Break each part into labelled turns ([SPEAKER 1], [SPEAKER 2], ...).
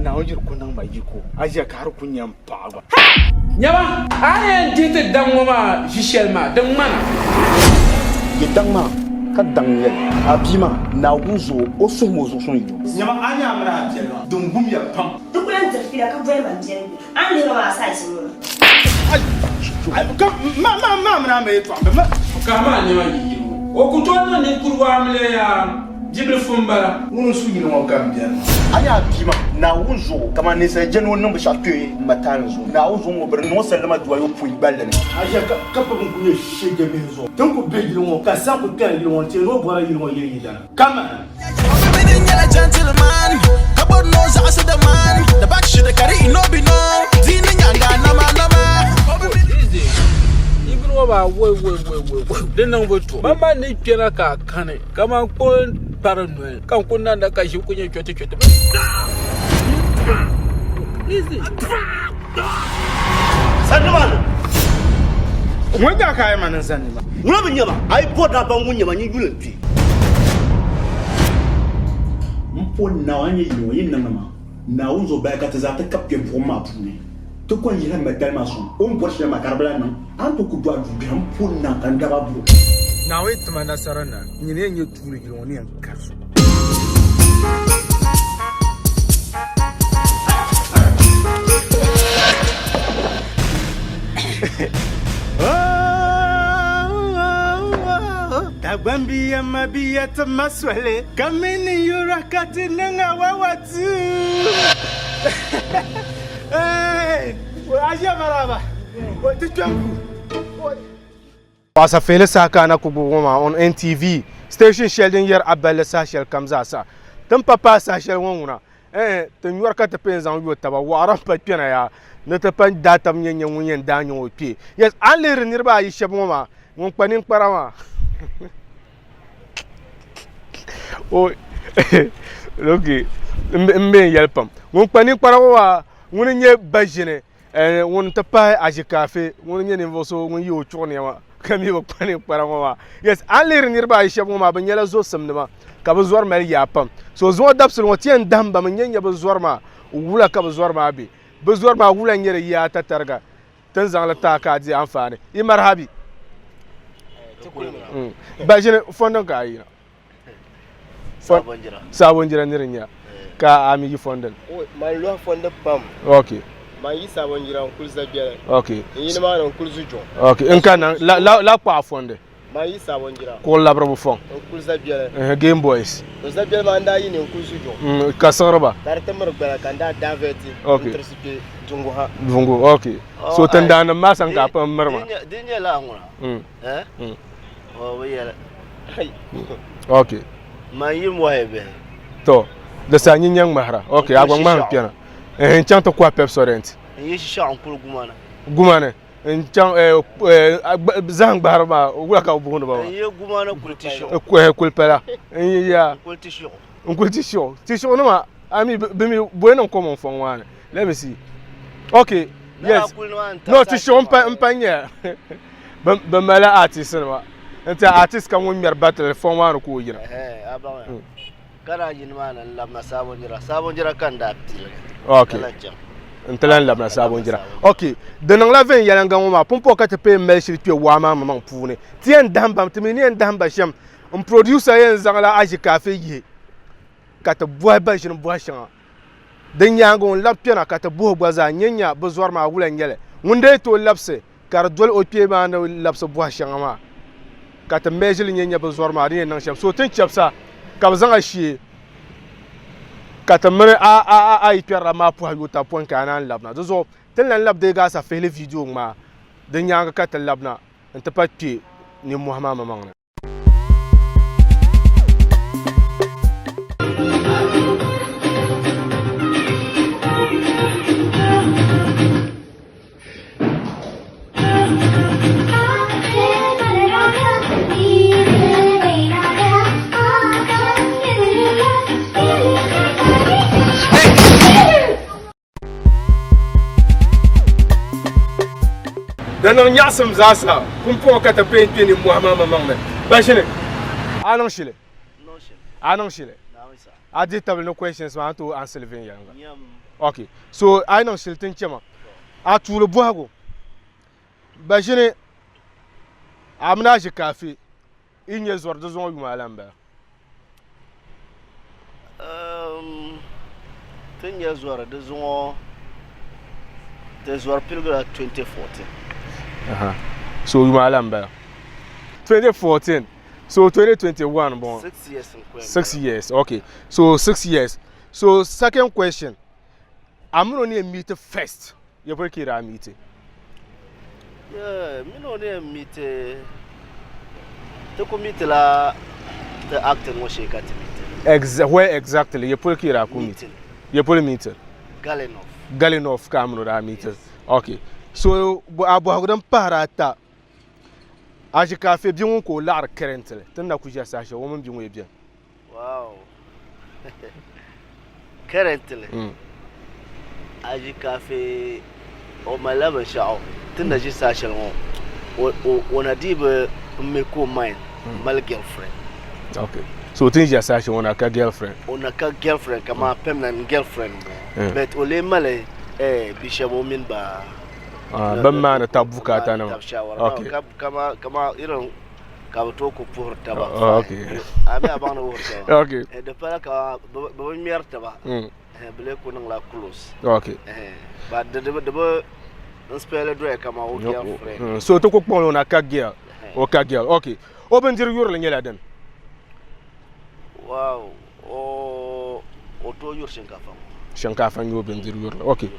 [SPEAKER 1] na wajir kunan mai jiko aje ka har kunyan pawa
[SPEAKER 2] nyama ayen dite dangoma jishelma dangmana
[SPEAKER 3] ye dangma ka dangye abima na wuzo osomo zo son yo
[SPEAKER 1] nyama anya amra abjelo dungum ya pam
[SPEAKER 4] dukulan tafira ka voye man jere an le ma sa shi mo
[SPEAKER 1] ai ka ma na me to ma
[SPEAKER 2] ka ma nyama yi o kutona ni kurwa amle ya jibril fumbara
[SPEAKER 1] mun su yin wa gambia
[SPEAKER 3] anya abima na wuzo kama ne sai jeno nan bisha tuye matan zo na wuzo mo ber no sallama duwa yo pui balane
[SPEAKER 1] aje ka pa kun ye shege me zo tan ko be girin wo ka san ko kan girin wo te ro bora girin wo ye dana kama
[SPEAKER 5] gentleman kabon no za asa the man the back shit the carry no be no dinin yanga nama
[SPEAKER 2] ibro ba we denan wato mama ne kira ka kane kama ko paranoid kan kunna da kashi kunye kyote easy
[SPEAKER 3] sanman
[SPEAKER 1] wanda ka yi manan sanni ba
[SPEAKER 3] wala bin yaba ai boda ban gunya man yule pi mpo na wanye yo yin nan ma na uzo ba ka ta za ta kapke broma pune to ko yira metal mason on porche ma karbala nan an to ku do adu gram po na kan da babu
[SPEAKER 1] na wai tuma nasarar nan nyine yin turu girin wani yan kasu Bambiya mabiya tamaswale kamini yurakati nanga wawatu aja maraba tijangu Asafihili Saha na kubuma on NTV station sheldon yer abale sa shel kamza sa tan papa sa shel wonuna tan yurakati penzan yo taba waran pa pena ya ne te pan datam nyenye munyen danyo opi yes an le nirba yi sheboma won panin parama oh okay mbe yelpam won pani parawa won nye bajine won tapa aji cafe won nye nivoso won yo chone ma kami ba pani parawa yes alir nirba aisha ma ban yela zo samnama ka ba zuwar mal yapam so zo dabsul wotien damba man nyanya ba zuwar ma wula ka ba zuwar ma bi ba zuwar ma wula nyere ya ta targa tan zangla ta ka ji amfani i marhabi bajine fondon ka ayina sabon jira nirin ya ka ami yi fondon
[SPEAKER 6] man lo fondon pam
[SPEAKER 1] okay
[SPEAKER 6] man yi sabon jira kul zabiya
[SPEAKER 1] okay
[SPEAKER 6] yi ma non kul zujo
[SPEAKER 1] okay in kana la pa fonde
[SPEAKER 6] man yi sabon jira
[SPEAKER 1] ko labra bu fon
[SPEAKER 6] kul zabiya
[SPEAKER 1] game boys
[SPEAKER 6] to zabiya man da yi ne kul zujo
[SPEAKER 1] ka sarba
[SPEAKER 6] dar tamar bala kan da daveti intersipe jungo ha
[SPEAKER 1] jungo okay so tan da nan ma san ka pa marma
[SPEAKER 6] dinya la ngura oh wayala
[SPEAKER 1] okay
[SPEAKER 6] man yi moyebe
[SPEAKER 1] to da sanyin yan mahra okay agwan ma piana chan to kwa pepsodent
[SPEAKER 6] yi shan kul
[SPEAKER 1] gumane chan zang barba wula ka bu ba
[SPEAKER 6] yi gumana kultisho
[SPEAKER 1] kulpela ya kultisho tisho no ma ami bimi bueno comme fon wana let me see okay yes no tisho mpanya bamala artist no enta artist kan won mer battle fon wana ko yira
[SPEAKER 6] abanga kana jin mana lamna sabon jira kan da
[SPEAKER 1] okay ntalan labna sabon jira okay denang la ven yalanga ma pompo ka te pe melshir pe wa ma mam pune tien damba tmini en damba sham un producer yen zangla aji cafe yi ka te boy ba jin boy shan den yango lab pena ka te bo gbaza nyenya bezwar ma wula nyele munde to labse kar dol o pe ma na labse boy shan ma ka te mejil nyenya bezwar ma ri nan sham so tin chapsa ka zanga shi katamre a ipera ma po yuta pon kana labna zo tin lan lab de ga Asafihili video ma den yanga ka tan labna enta patti ni muhammad mamang dan nyasam zasa kumpo ka ta pen ni muhammad mamang bashine anon shile
[SPEAKER 6] no shile
[SPEAKER 1] anon shile
[SPEAKER 6] na wisa
[SPEAKER 1] adi table no questions ma to answer ven yanga Okay. So I know Shilton Chema. I to the Boago. Bajine Amnaje Cafe. In years or does one Malamba.
[SPEAKER 6] 10 years or there's one pilgrim 2014.
[SPEAKER 1] So you Malamba. 2014. So 2021 born.
[SPEAKER 6] 6 years in
[SPEAKER 1] 6 years. Okay. So 6 years. So second question. I'm going to meet first. You break it a meeting.
[SPEAKER 6] Yeah, me no meet to commit la the acting was shake at meeting.
[SPEAKER 1] Where exactly? You break it a meeting. You put a meeting. Galenov Cameron meeting. Okay. So Abu Parata. As you can feel you ko lar currently. Tenda kuja sasha woman bi bien.
[SPEAKER 6] Wow. Currently. As you can feel on my level show. Tenda ji sasha on a deep me ko mine my girlfriend.
[SPEAKER 1] Okay. So things you sasha on a girlfriend.
[SPEAKER 6] On a girlfriend kama permanent girlfriend. But ole male bishop woman ba
[SPEAKER 1] Bamana tabukata na.
[SPEAKER 6] Okay. Kama you know ka to ko pour taba.
[SPEAKER 1] Okay.
[SPEAKER 6] Abi abana wo.
[SPEAKER 1] Okay.
[SPEAKER 6] De para ka bo mier taba. Bele ko nang la close.
[SPEAKER 1] Okay.
[SPEAKER 6] But the spell do kama o girlfriend.
[SPEAKER 1] So to ko pon na ka girl. O ka girl. Okay. Open dir yor la nyela den.
[SPEAKER 6] Wow. O to yor
[SPEAKER 1] shinkafa yo ben dir yor. Okay.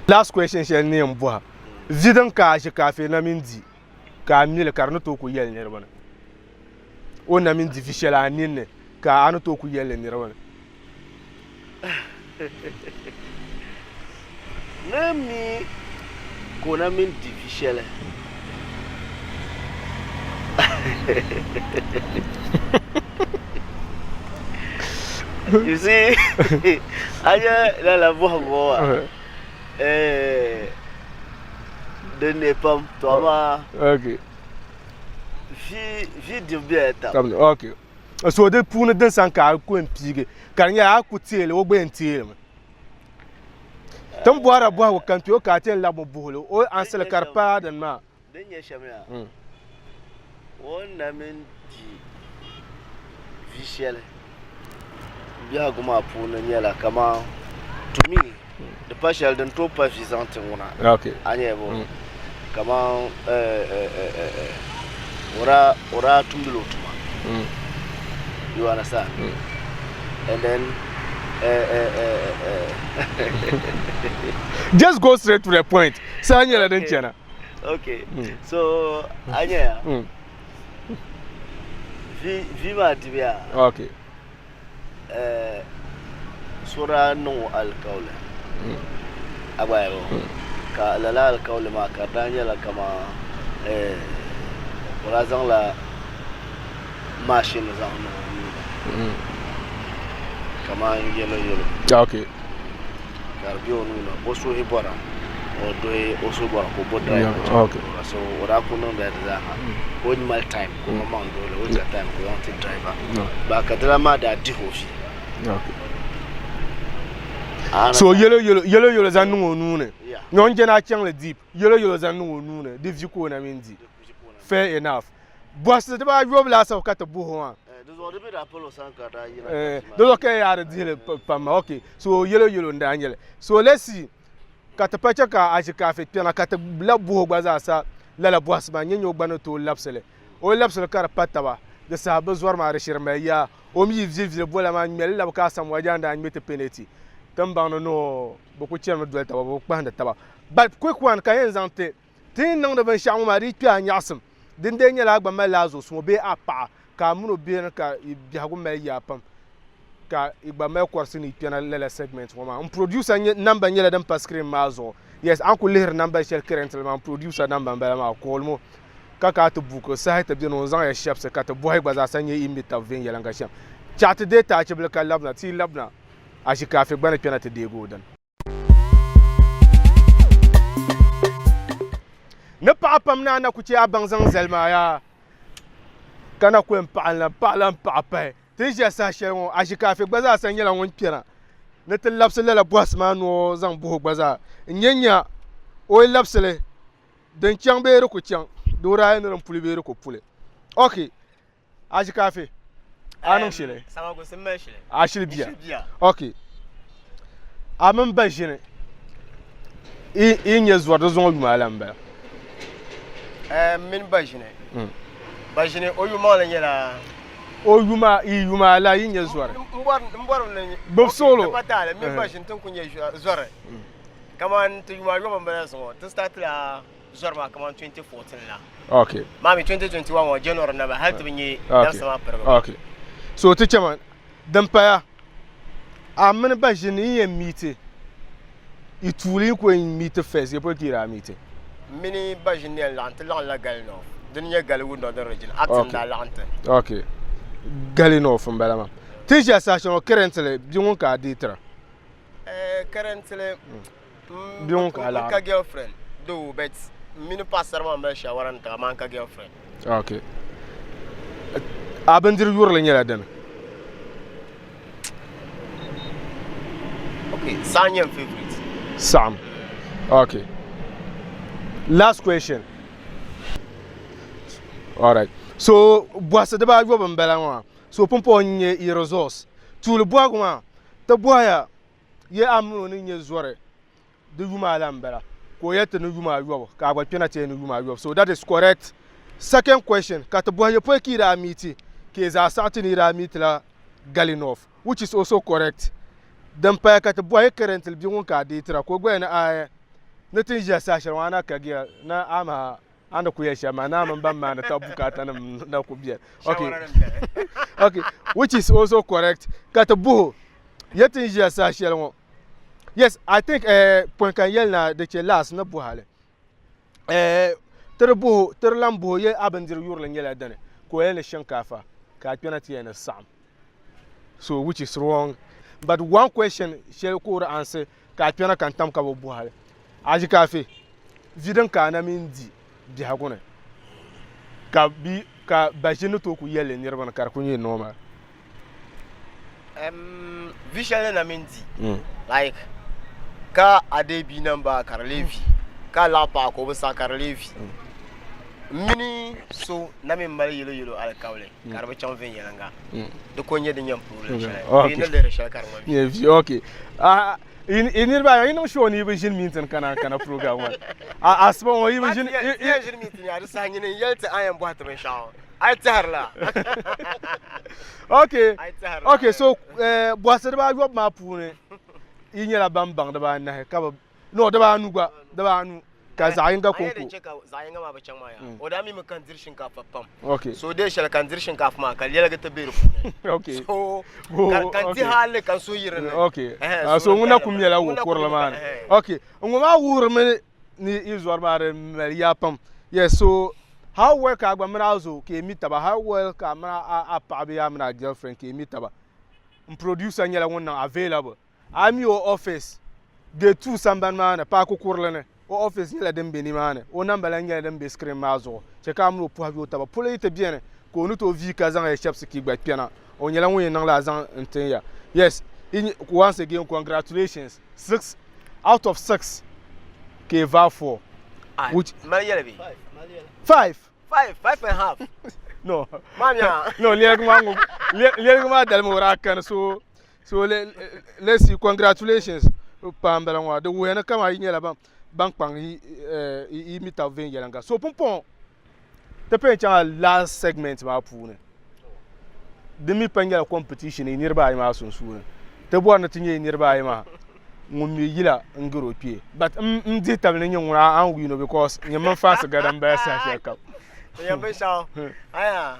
[SPEAKER 1] Last question she name boa. Zidan ka shi kafe na mindi ka mile karno to ku yel ne bana o na mindi official anin ka anu to ku yel ne bana
[SPEAKER 6] na mi ko na mindi official you see aya la voix de nepam toi
[SPEAKER 1] okay
[SPEAKER 6] vi de bieta
[SPEAKER 1] okay so de pour ne den san ka ko empige kan ya akutele wo gbe ntele tam boara bo wa kan to ka ten la bo bolo o ansel karpa dan ma
[SPEAKER 6] den ya shamia wonna men di visuel biya guma pour ne nyala kama to me the partial den to pas visante wona
[SPEAKER 1] okay
[SPEAKER 6] anyebo kama ora tumbulo tuma you understand and then
[SPEAKER 1] just go straight to the point sanya den chana
[SPEAKER 6] okay so anya viva tibia
[SPEAKER 1] okay
[SPEAKER 6] sura no alkaula abayo ka lala alkaula ma ka daniela kama razan la machine zan kama yelo
[SPEAKER 1] okay
[SPEAKER 6] karbio no oso hebora o do oso bora ko bodra
[SPEAKER 1] okay
[SPEAKER 6] so ora ko no da on my time ko ma ndo le o time ko on driver ba ka dra ma da di hofi
[SPEAKER 1] okay so yellow zan nu ne non jena chang le deep yellow zan nu ne de viko na mindi fair enough boss de ba yob la sa ka to bu ho
[SPEAKER 6] do be da polo san ka da yina
[SPEAKER 1] do okay ya de pam okay so yellow nda nyele so let's see ka ta pacha ka ajika fe pena ka ta la bu gbaza sa la boss ba nyenyo gbana to lapsele o lapsele kar patawa de sa bezwar ma reshir ma ya o mi vivre bola ma nyel la ka sam wajanda an mete penalty tambano no beaucoup de gens doivent avoir beaucoup de tabac. But quick one, quand ils ont été, t'es non de ben chambre mari tu as nyasem. Den dernier la gba malazo so be apa ka muno bien ka biago me ya pam ka igba me kwarsi ni piana lele segment woma on producer number nyela dem pascreen mazo yes an ko leher number shel currently man producer number mbala ma ko mo ka to buko sa ta bien on zan ya chef se ka to boy gba za sanye imita 20 yela nga chef chat data che bla ka labna ti labna ashi kafe gbana piana te dego dan ne pa pam na ku ci abang zang zelma ya kana ku en pa pa pa te ja sa shelon ashi kafe gbaza san yela won piana ne te labsele la boss ma no zang buho gbaza nyenya o labsele den chang be ko chang do ra ne ran puli be ko pule okay aji kafe anon shile
[SPEAKER 7] sama go simme shile
[SPEAKER 1] a shile biya okay amman ban shine in ya zuwa da zon yuma lamba
[SPEAKER 7] min bajine bajine o yuma la nyela
[SPEAKER 1] o yuma la yin ya zuwa
[SPEAKER 7] mbor ne
[SPEAKER 1] bob solo
[SPEAKER 7] batale min bajine tun kunye zuwa kaman to yuma yo bamba so to start la zuwa ma kaman 2014 la
[SPEAKER 1] okay
[SPEAKER 7] mami 2021 wa January na ba haltu binye dan sama program
[SPEAKER 1] okay so to chairman dan paya amman bajine yin mite ituli ko mite fes ye pour kira mite
[SPEAKER 7] mini bajine lante la galno dunya galwu do region atin da lante
[SPEAKER 1] okay galino from balama tija station currently biun ka ditra
[SPEAKER 7] currently
[SPEAKER 1] biun ka la
[SPEAKER 7] ka girlfriend do bet mini passer ma ba shawaran ta man ka girlfriend
[SPEAKER 1] okay abandir yurla nyala dan
[SPEAKER 7] okay sanyam favorite
[SPEAKER 1] Sam. Okay. Last question. All right. So, boisse de ba yo bambela wa. So pompo nye i resource. Tu le bois gwa. Te boya ye amu ni nye zore. De yuma lambela. Ko yete no yuma yo. Ka gwa penalty no yuma yo. So that is correct. Second question. Ka te boya po ki ra miti. Ke za sati ni ra miti la Galinov, which is also correct. Dan pa ka te boy currently bi won ka de tra ko gwe na a na tin ja sa sharwana ka gi na ama anda ku ya shama na man ban ma na ta bukata na ku biya okay okay, which is also correct. Ka te bo yatin ja sa sharwa. Yes, I think point kan yel na de che last na bu hale ter lambo ye abandir yurla nyela dane ko yele shankafa ka penalty na sam, so which is wrong. But one question shall could answer Katana can tam kabo buhale. Aji cafe. Vidan ka na mindi diagone. Ka bi ka bajenu to ku yele nirban kar kunye normal.
[SPEAKER 7] Visual na mindi. Like ka ade bi number karlevi. Ka la pa ko sa karlevi. Mini so na me mari yelo al kawle karba chon ven yelanga de ko nyede nyam pour le chala ina le rechal karma
[SPEAKER 1] yeah okay in ba ina show ni be jin minten kana program wa asba o yi be jin
[SPEAKER 7] minten ya sa nyine yelte ayam boîte me shaw ay tarla
[SPEAKER 1] okay so boîte ba yob ma pour ne inyela bambang da ba na ka no da ba nu gwa da ba nu ka zainga konko
[SPEAKER 7] zainga ma bacan maya oda mi kan dirshin kafa pam
[SPEAKER 1] okay
[SPEAKER 7] so dai shal kan dirshin kafa ma kal yela ga tabiru
[SPEAKER 1] okay
[SPEAKER 7] so kan ti halle kan so yirne
[SPEAKER 1] okay so nguna kumyela wo korla man okay nguma wurme ni izwar bare ya pam yes. So how well ka gba mra zo ke mitaba how well ka mra a pa be ya mra girlfriend ke mitaba producer nyela wonna available I'm your office the two samban man pa ko kurlene o office yela dem beni mane o nambala ngela dem be screen mazo che kamro po hawo taba pole ite bien ko nu to vi kazan e chefs ki gba piana o nyela won nan la zan enten ya. Yes, once again congratulations. 6 out of 6 ke va for which
[SPEAKER 7] Maria be
[SPEAKER 1] 5
[SPEAKER 7] and a half
[SPEAKER 1] no
[SPEAKER 7] manya
[SPEAKER 1] no le ma dal mo rakan so let's see, congratulations pambala wa de wena kama yela bank pang i mita ven yelanga so pompon te pe cha last segment ma pune de mi pangela competition ni nirba ay ma sunsu te bo na tinye nirba ay ma ngum yila ngiro pie but ndi tabne nyura an wi no because nyam fast gadam ba sa shaka
[SPEAKER 7] yam be sha aya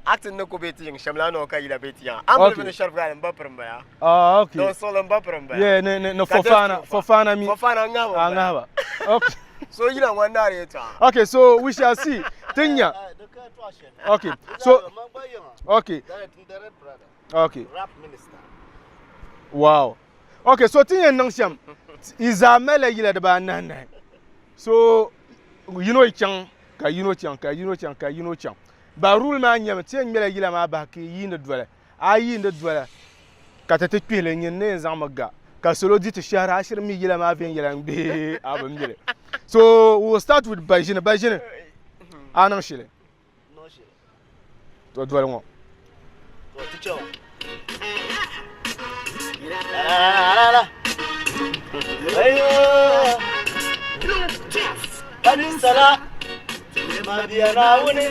[SPEAKER 7] acting no ko beti ng shamla no ka yila beti ya am be no sharp ga mba pramba ya
[SPEAKER 1] okay
[SPEAKER 7] no solo mba pramba
[SPEAKER 1] yeah no fofana mi ngaba okay
[SPEAKER 7] so yila wanda re ta
[SPEAKER 1] okay, so we shall see tinya okay so okay
[SPEAKER 7] rap minister
[SPEAKER 1] wow okay so tinya nang sham izamela yila de ba nan so you know chang ka you know chang ba rule ma nyam tinya mela yila ma ba ke yinde dwele ayinde dwele ka tete pele nyen ne zamaga ka solo di to share ashir mi yila ma ven yila be abam jile. So we'll start with Bajine. Anang shile.
[SPEAKER 6] No shit.
[SPEAKER 1] To dwal ngo.
[SPEAKER 6] To teacher. La. Ayo. Ani sala. Madiana woni.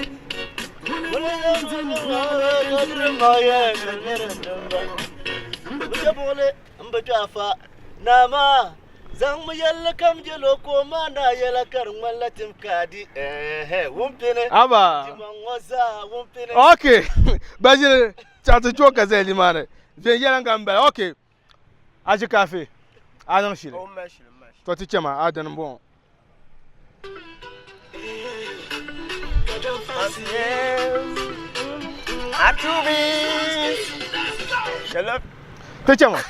[SPEAKER 6] Nama zan mu yalla kam jelo ko mana yalla kar mallatim kadi wumpine
[SPEAKER 1] Aba.
[SPEAKER 6] wumpine.
[SPEAKER 1] Okay. Bajine chatu choka zeli mane. Ven yala ngamba. Okay. Aji cafe. Anang shile.
[SPEAKER 7] Oh, mesh.
[SPEAKER 1] To teacher ma adan bon. Teacher ma.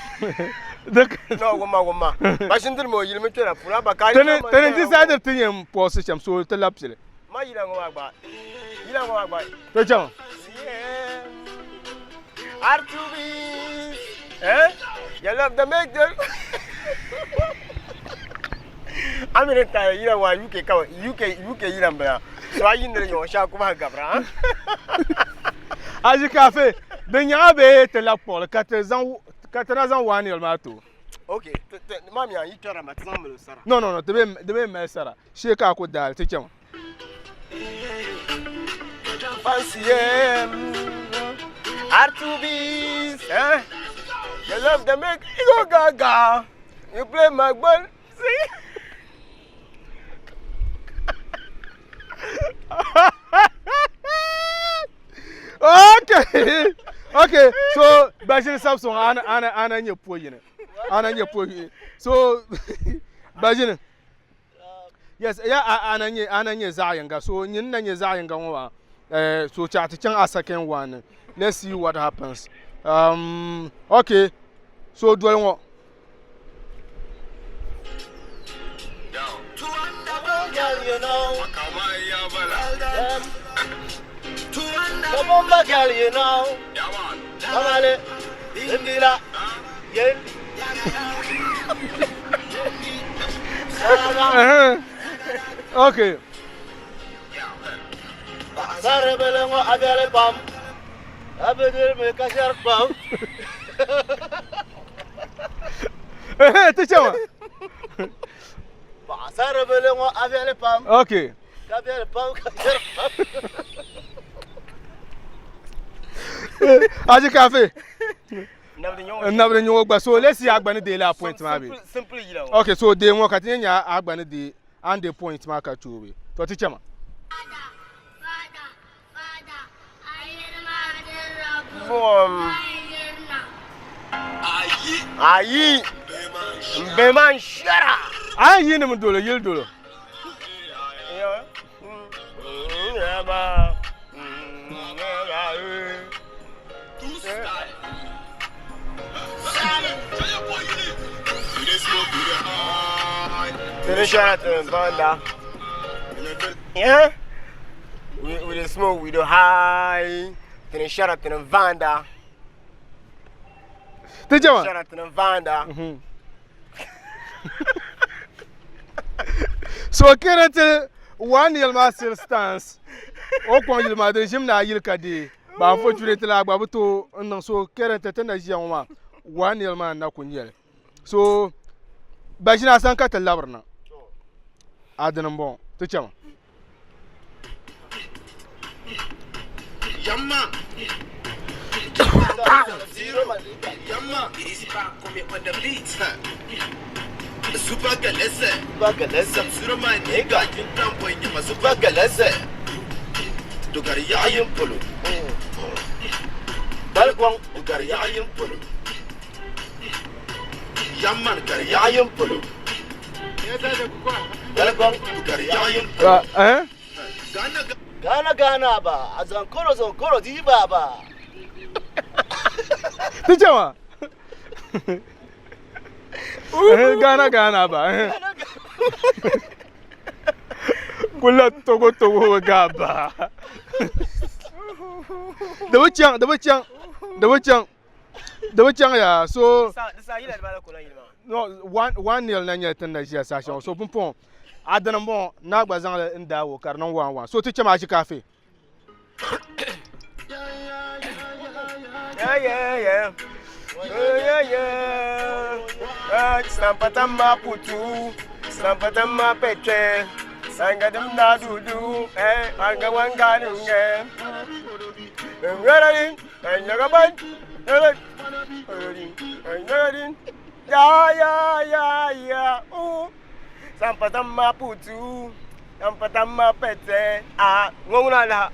[SPEAKER 7] No, goma. Bashindir mo yilmi tera pura ba kai.
[SPEAKER 1] Tene decide tin post cham so te lapsile.
[SPEAKER 7] Ma yila ngoma ba.
[SPEAKER 1] Teacher ma.
[SPEAKER 7] Artubis. You love the make them. America yila wa UK yila mbra. So ayin ne yo sha kuma gabra.
[SPEAKER 1] Aji cafe. Benya be te la pole 4 ans wani el mato.
[SPEAKER 7] Okay, mami ya yitora matsan mu sara.
[SPEAKER 1] No, de me sara. Sheka ko dal teacher ma.
[SPEAKER 7] Fancy Artubis. You love the make you go gaga. You play my ball. See?
[SPEAKER 1] Okay. So Bajine Samson ana nye poyine. So Bajine. Yes, ana nye zayenga. So nyin na nye zayenga wa. So chati chang a second one. Let's see what happens. Okay. So dwell what?
[SPEAKER 6] You know. Come on, girl, you know. Come on, Indira.
[SPEAKER 1] Okay.
[SPEAKER 6] Sorry, Belengo, Abel Pump. Abel make a sharp pump.
[SPEAKER 1] Teacher.
[SPEAKER 6] Sorry, Belengo, Abel Pump.
[SPEAKER 1] Okay.
[SPEAKER 6] Abel Pump, sharp pump.
[SPEAKER 1] Aji cafe.
[SPEAKER 7] Never
[SPEAKER 1] Nyo so let's see agbani de la point ma be.
[SPEAKER 7] Simply yila.
[SPEAKER 1] Okay, so they won katenya agbani de and the point marker to be. To teacher ma.
[SPEAKER 7] Ayi. Beman shara.
[SPEAKER 1] Ayi ni mdolo yil dolo.
[SPEAKER 7] Vanda. Yeah? We the smoke, we the high. Then shout out to the Vanda.
[SPEAKER 1] Teacher ma.
[SPEAKER 7] Shout out to the Vanda.
[SPEAKER 1] So currently one year master stance. O kon yil ma de jim na yil kadi. Ba unfortunately la gba buto ndan so currently tana jiyan ma. One year man na kunyel. So Bajina san ka talabarna. Adan bon. Teacher ma.
[SPEAKER 5] Yamma. Yamma. Easy back, come on the beat. Super galese. Surama nega jintam point yama super galese. Dogari yayim polo. Dalkwang dogari yayim polo. Yamman gari yayim polo. Dalkwang dogari yayim polo.
[SPEAKER 6] Gana ba, azankoro di baba.
[SPEAKER 1] Teacher ma. Gana ba. Kula togo gaba. Da wucin ya so
[SPEAKER 7] Sa yila da kula yila.
[SPEAKER 1] no 1-0 na nyɛ tin na jia sasha so pumpon adana mo na gba zang le ndawo kar nan 1-1 so ti chama shi kafe
[SPEAKER 7] Yeah. Sampatama putu, sampatama petre, sangadam na dudu, anga wanga nunge. Ready, and Yagaban, ready, yeah. Oh, sampatama putu, sampatama petre, wonga.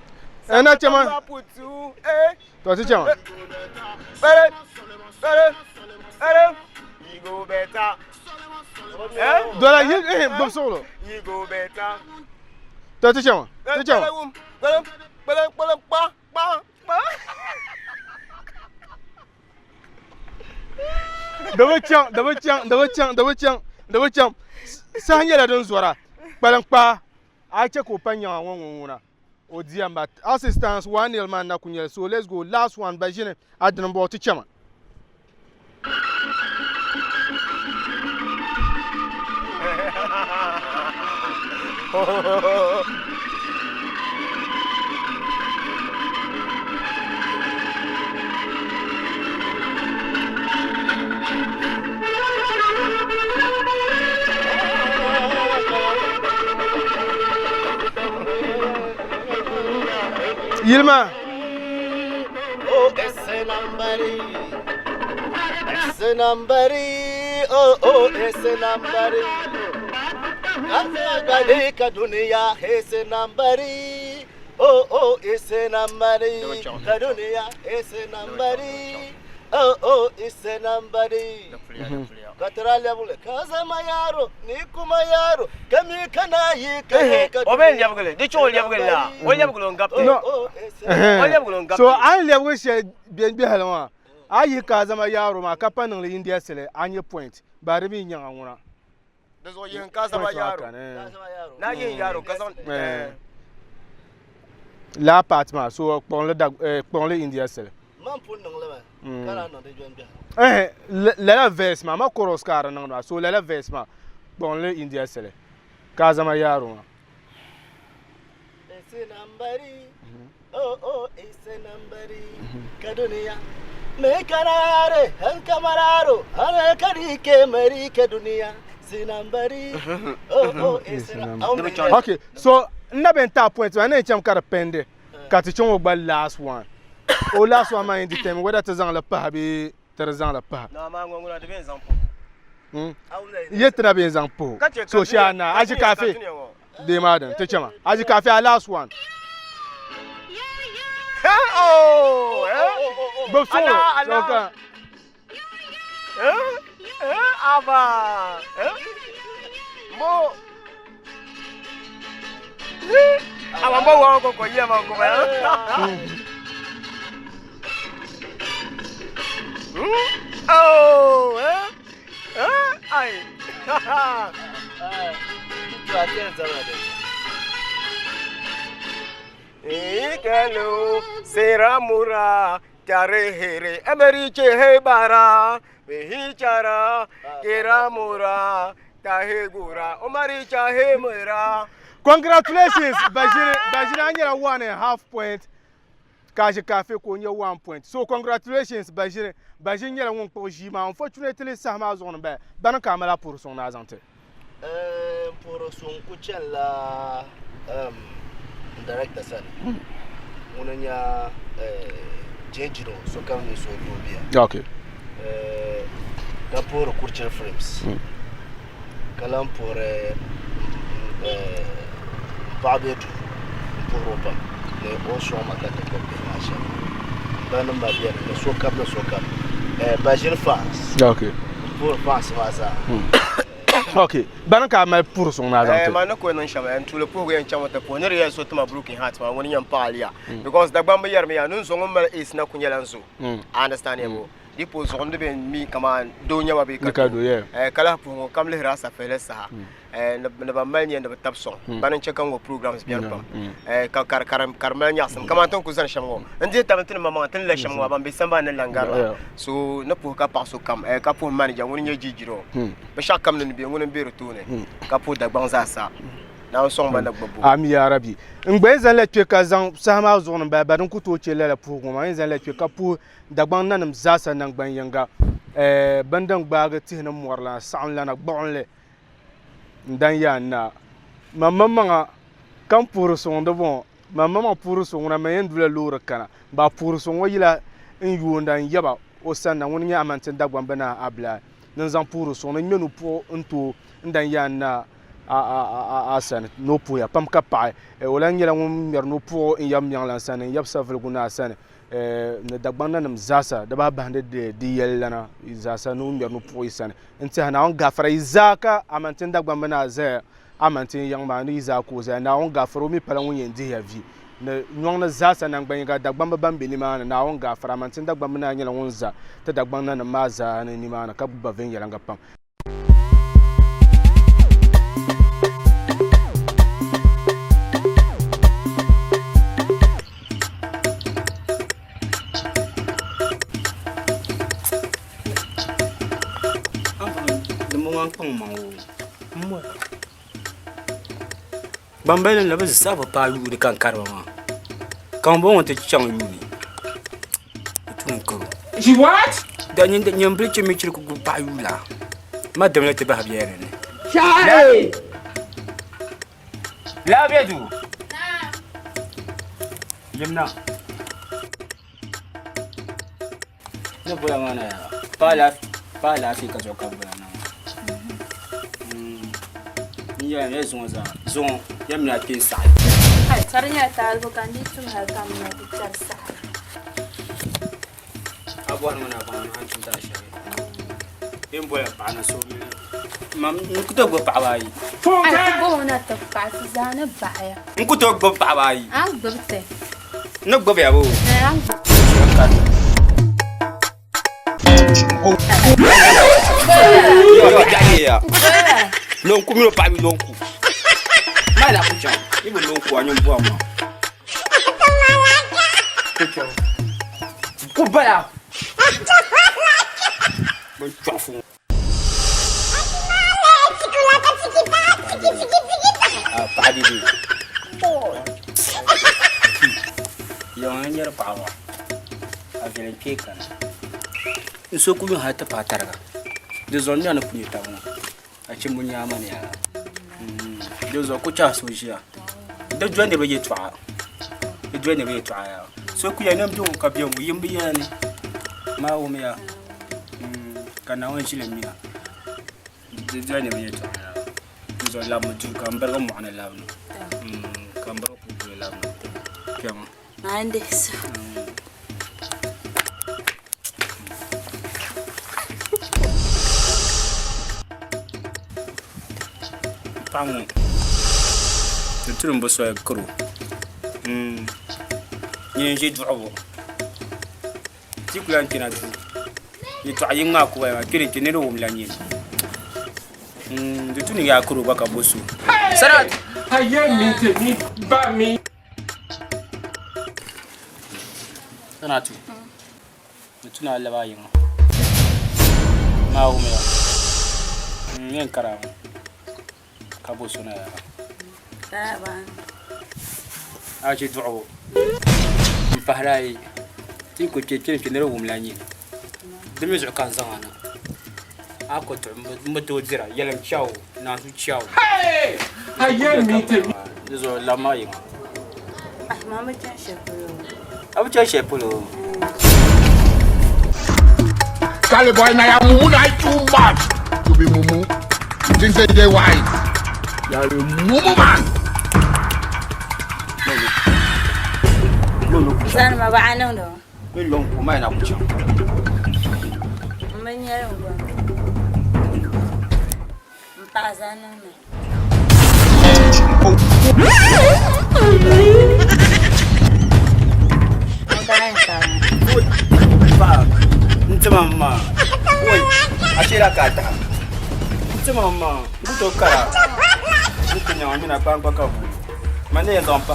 [SPEAKER 1] Ena chama
[SPEAKER 7] putu,
[SPEAKER 1] to ti chama
[SPEAKER 7] Better. You go better.
[SPEAKER 1] dola bom solo
[SPEAKER 7] You go better.
[SPEAKER 1] to ti chama double chang sanya la don zora balan pa a che ko panya wonwona Odiamba assistance 1-0 man na kunyel so let's go last one bajine adnan bo ti chama Yilma
[SPEAKER 6] Oh, ese nambari. Azagade kadunia, ese nambari. Oh, ese nambari. Kadunia, ese nambari. Oh, ese nambari. Kataralya bule kaza mayaro, niku mayaro. Kami kana yi
[SPEAKER 7] Oben yabugule, di chol yabugule la. Ol yabugule ngapte.
[SPEAKER 1] so an lewo she bien bi halwa ayi ka zama yaro ma ka panin le india sele anye point ba da bi nyan anwura
[SPEAKER 7] Da zo yin kaza ma yaro. Na yin yaro kazan.
[SPEAKER 1] la partma so pon le india sele
[SPEAKER 6] Man pun nang lema. Kala no de jomja.
[SPEAKER 1] la verse ma chorus kara nang no so la verse ma pon le india sele ka zama yaro ma
[SPEAKER 6] Ese nambari. Oh, ese nambari. Kadunia. Me kanare, han kamararo, han karike mari kadunia. Sinambari. Oh, ese nambari.
[SPEAKER 1] Okay, so na ben ta point wa na cham kara pende ka ti chon gba last one o last one ma indi tem whether to zang la pa bi ter zang la pa
[SPEAKER 7] Na ma ngonguna de ben zampo.
[SPEAKER 1] yetra ben zang po so sha na aji cafe de madan te chama aji cafe a last one bo so so ka
[SPEAKER 7] Aba. Mo. Aba mo wa ko yema ko ba. Oh, ai.
[SPEAKER 6] Tu atens zamade.
[SPEAKER 7] Ikelo seramura tare here emeriche hebara behichara keramura tahegura omaricha hemera.
[SPEAKER 1] Congratulations Bajire anyera 1.5 point Kaji Cafe ko nye 1 point so congratulations Bajire nyera won ko jima unfortunately sama zone ba ban kamala pour son azante
[SPEAKER 6] Pour son kuchen la director san unanya jejiro so kam ni so dobia
[SPEAKER 1] okay
[SPEAKER 6] pour Kurcher Frames kalam pour Babetu pour Europa le oso makata ko penasha bana mabia le so kam Bajir France
[SPEAKER 1] okay
[SPEAKER 6] pour France vaza
[SPEAKER 1] okay ban kamala pour son azante
[SPEAKER 7] Man ko non shama en tout le pour en chama te pour ne rien so tuma broken heart ma woni yam palia because da gbamba yar me ya nun so ngom is na kunyalanso understand yebo Dipo zonde be mi kama donya wa be
[SPEAKER 1] ka do ye
[SPEAKER 7] kala pour kam le rasa fele saha ne ba malni ne ba tabson banan chekan go programs bien pam ka karmal nyasam kama ton ku zan shamgo ndi tamantin mama tan la shamgo ban be samba ne langara so ne pour ka passo kam ka pour manager woni nye jijiro be shakam ne be woni be retourner ka pour da banza sa na son ba na gbabo
[SPEAKER 1] ami ya rabbi ngbe zan la twe ka zan sama zo no ba don ku to che la pour ngoma zan la twe ka pour da gban nanam zasa nan gban yanga bandan gbaga tihna morla sa'an lana gbonle ndan ya na mamma kan pour son de bon mamma pour son na mayen dula lura kana ba pour son wayila in yondan yaba o sanna woni nya amantin da gban bana abla nan zan pour son menu po nto ndan ya na a san no po ya pam ka pa wala nyela ngum mer no po in yam yang lan san yab sa guna san ne dagbana nam zasa da ba bande de yellana zasa no mer no po isan enta na on gafara izaka amantin dagbana na za amantin yang ma ni izako za na on gafaro mi pala won yendi ya vi ne nyong na zasa na gban ga dagbana bambe ni ma na on gafara amantin dagbana na nyela won za ta dagbana na ma za ni ma na ka ba ven yelanga pam
[SPEAKER 8] Bambelen la bese saba pa yu de kan karba ma. Kan bon wonte chang yu ni. Tun ko.
[SPEAKER 2] She what?
[SPEAKER 8] Da nyin de nyam bleche mi chiri ko pa yu la. Ma dem la te ba biere ne.
[SPEAKER 2] Shai!
[SPEAKER 8] La bedu. Yemna. Ne bola mana ya. Pa la fi ka zo ka bola na. Ya ne zon yamna tin sa
[SPEAKER 9] ai sarnya ta albo kandi tun har kam na bicar sa
[SPEAKER 8] abuwan mana ba na tun ta shi in boya ba na so mam ku to go pa bai
[SPEAKER 9] ai bo na ta pa ti zana baya
[SPEAKER 8] ku to go pa bai
[SPEAKER 9] an gbte
[SPEAKER 8] no go ya bo
[SPEAKER 9] an
[SPEAKER 8] ya lonku mi pa mi lonku mala ku cha ibo lonku anyo mbo ama ku bala bon chafu pa di yo anyer pa wa agelen peka so ku ha ta patarga de zonni ana ku ta mo a cin mun ya mana ya zo ku cha so shi da juan da bai twa ya so ku ya nam to ka biyan mu yin biya ne ma o me ya kana wani shi lamiya da juan da bai twa ya zo la mu tu kan bar mu ana la mu kan bar ku la mu kema
[SPEAKER 9] ande sa
[SPEAKER 8] pangu turum bo so kru ni je duwo ti kulan tina du ni to ayin ma ko wa kire kine ro mla ni de tuni ya kru baka bosu sarat
[SPEAKER 2] Haye mi te ni ba mi.
[SPEAKER 8] sanatu mutuna Allah ba yin ma o me yen karamu kabo sona ya
[SPEAKER 9] taba
[SPEAKER 8] aje duwo fahrai ti ko keke kinero wumlanyi demi zo kan zana ako to mto dira yalan chao na su chao
[SPEAKER 2] Hey! Haye mi te ni.
[SPEAKER 8] zo lama yin
[SPEAKER 9] ah mama cha shepulo
[SPEAKER 8] abu cha shepulo
[SPEAKER 10] Kale boy na ya mumu na too much to be mumu. You think say they wise? You are a mumu man.
[SPEAKER 9] zan ma ba anan do
[SPEAKER 8] mi lon ko mai na ku cha
[SPEAKER 9] mun yare ngwa mpa zanan ne ba
[SPEAKER 8] ba ntama ira kata tuma ma buto kara buto nya mina pa ka bu mane zampa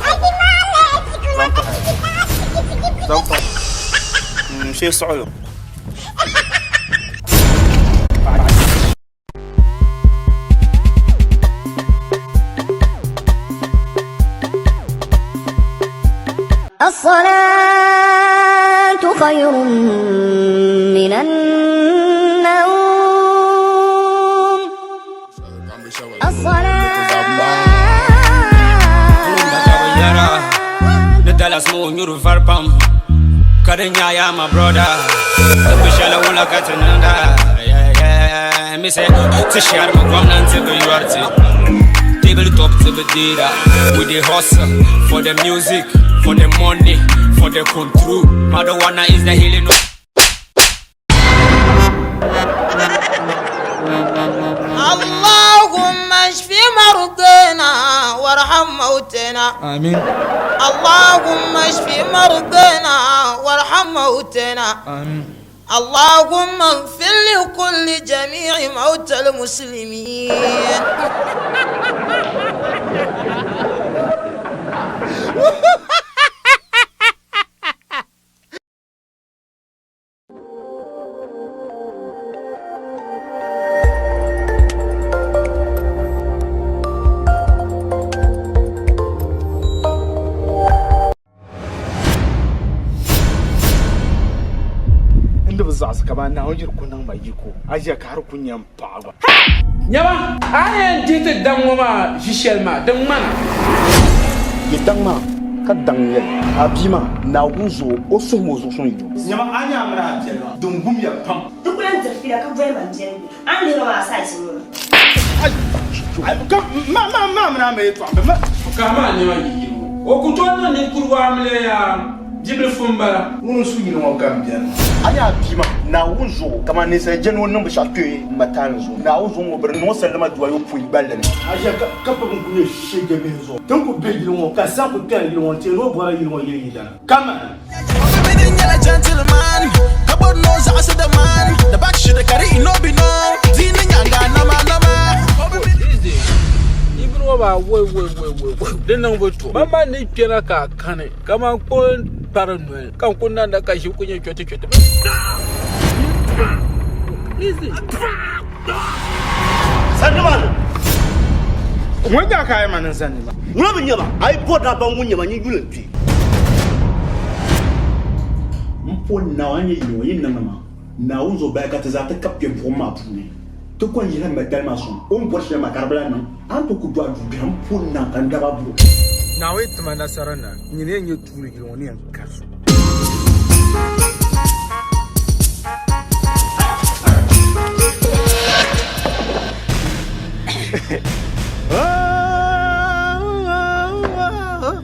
[SPEAKER 8] شيء صعب
[SPEAKER 11] الصلاة خير من النوم الصلاة
[SPEAKER 12] Kadenya ya my brother, Bishala wula katananda. Yeah, me say to share my woman to the URT. Table top to the data. With the hustle for the music, for the money, for the control. Marijuana is the healing.
[SPEAKER 13] اللهم اشف مرضنا وارحم موتنا
[SPEAKER 12] آمين.
[SPEAKER 13] اللهم اشف مرضنا وارحم موتنا
[SPEAKER 12] آمين.
[SPEAKER 13] اللهم اغفر لكل جميع موتى المسلمين.
[SPEAKER 1] Kama na wajir kunan mai yiko aje ka har kunyan pawa
[SPEAKER 2] nyama ayen dite dangoma jishelma dangmana
[SPEAKER 3] yedangma ka dangye abima na wuzo osomo zo son yido
[SPEAKER 1] nyama anya amra abjela dungum ya pam
[SPEAKER 4] dukulan tafira ka boy man jeni an lero wa sa shi mu
[SPEAKER 1] ay ka ma na me to ma
[SPEAKER 2] kama nyama yi o kutona ni kurwa amle ya jibril fumbara
[SPEAKER 1] mun su yi no gambia
[SPEAKER 3] anya abima na wuzo kama ne sai jeno nan ba shatwe matan zo na wuzo mo ber no sallama duwa yo pui balle
[SPEAKER 1] aje ka pa kun kuye shege benzo tan ko be yiro ka sa ko kan yiro te no bora yiro yiri dana kama
[SPEAKER 5] gentleman kabo no za the man the back should carry no be no zini nyanga nama
[SPEAKER 2] Ba we den nan wato mama ne kira ka kane kama ko paranoid kan kunna da kashi kunye kyote easy
[SPEAKER 7] sanni ma
[SPEAKER 1] wanda ka yi manan sanni ba
[SPEAKER 7] wala bin yaba ai boda ban gunya ban yi gulen ti
[SPEAKER 3] mpo na wanye yino yin nan ma na wuzo ba ka ta za ta kapye ma pune to kon yi hamba dalma son on porche ma karbala nan an to ku doa du gram pour na kan daba bro
[SPEAKER 1] na wai tuma nasarana ni ne yin turi giro ne an kasu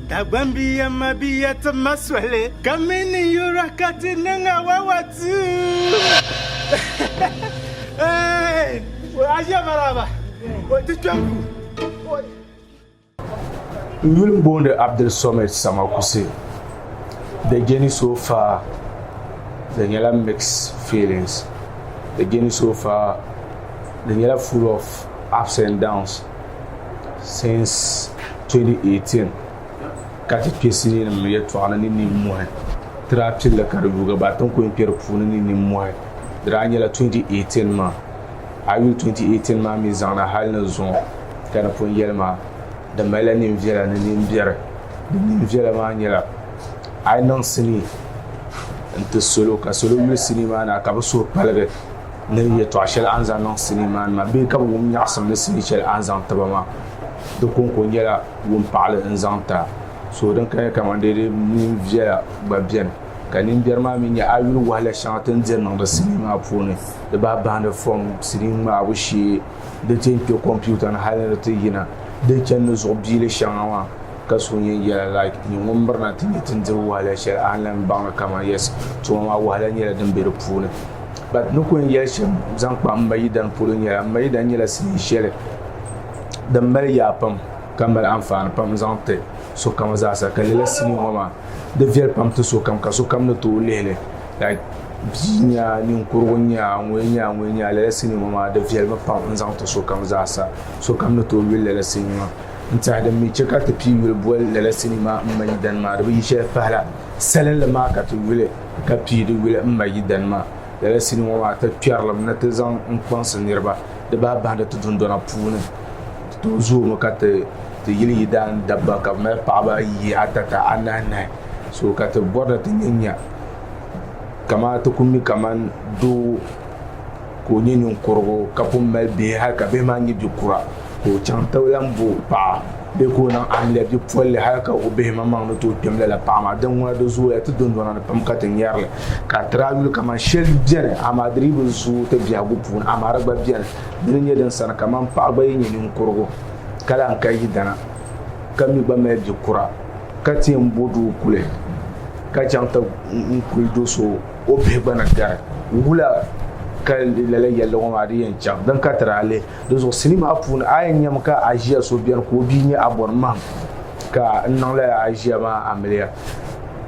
[SPEAKER 1] Dagwambiya mabiya tamaswale kamini yurakati nanga wawatu aje maraba ti twangu Yul Bonde Abdel Somet Samakuse. The journey so far, the yellow mixed feelings. The journey so far, the yellow full of ups and downs since 2018. Kati pesi ni mye twana ni mwe. Trapi la karuga baton ko impere puni ni mwe. Dranya la 2018 ma. Ayu 2018 ma mi zana hal na zon. Kana pon yelma. Da melanin viela ni nimbiere. Ni viela ma nyela. Ai nan sini. Nte solo ka solo mi sini ma na ka so palge. Ne ye to ashel anza nan sini ma ma be ka wum nyasam ne sini shel anza tabama. Do kon ko nyela wum parle nzanta. So dan kan kamande ni viela ba bien. Kanin biyarma min ya ayul wala chanten den da cinema pone da ba band from cinema wushi da tinke computer na halin da yina da can zo bile shanawa ka sunye ya like ni ngombar na tin dir wala shar alan banga kama yes to ma wala nyela dan bere pone but no ko yel shem zan pa mbayi dan pole nyela mbayi dan nyela sin shele da mar ya pam kamar amfani pam zante so kama za sa kalila cinema ma de viel pam to so kam ka so kam no to lele like
[SPEAKER 14] binya ninkurunya ngwenya la sinima ma da fiel ma pam nzang to so kam zasa so kam no to wil la sinima nta da mi cheka ta pi wil bol la sinima ma yidan ma da bi she fala salan la ma ka to wil ka pi du wil ma yidan ma la sinima ma ta tierlam na ta zang en pense nirba da ba ba da to dondona pune to zo ma ka te yili yidan dabba ka ma pa ba yi atata anana so ka te borda ta nyanya kama to kumi kaman do ko nyinyu korgo kapum mel be ha ka be ma nyi bi kura ko chanta lambo pa be ko na amle bi folle ha ka o be ma ma no to temle la pa ma dan wa do zo ya to don na pam ka ten yarle ka travel kama shel bien amadri bu zo te biya gu pun amara ba bien din ye den sana kama pa ba yin nyinyu korgo kala an kai dana kami ba mel bi kura ka tin bodu kule ka chanta ku do so o be bana gar wula ka lele yalla ko mari en cham dan ka trale do so sinima apun ayen nyam ka agia so bien ko bi ni abonnement ka non la agia ma amelia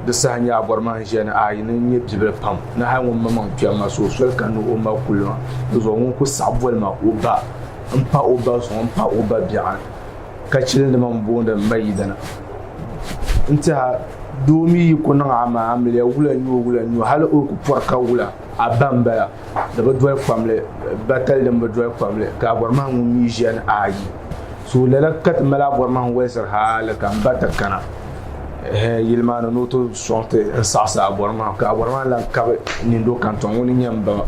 [SPEAKER 14] de sa nya abonnement jeune ay ni ni bibre pam na ha ngom mamam piama so so kan o ma kulma do so ngon ko sabol ma o ba mpa o ba so mpa o ba bian ka chilin de mam bonda mayidana nta domi ko na ama amle wula nyu hala o ko porka wula abamba da badwa famle batal da badwa famle ka borma mi jen ayi so la kat mala borma wesar hala kan bata kana yilmana noto sonte sasa borma ka borma la ka ni do kanton woni nyamba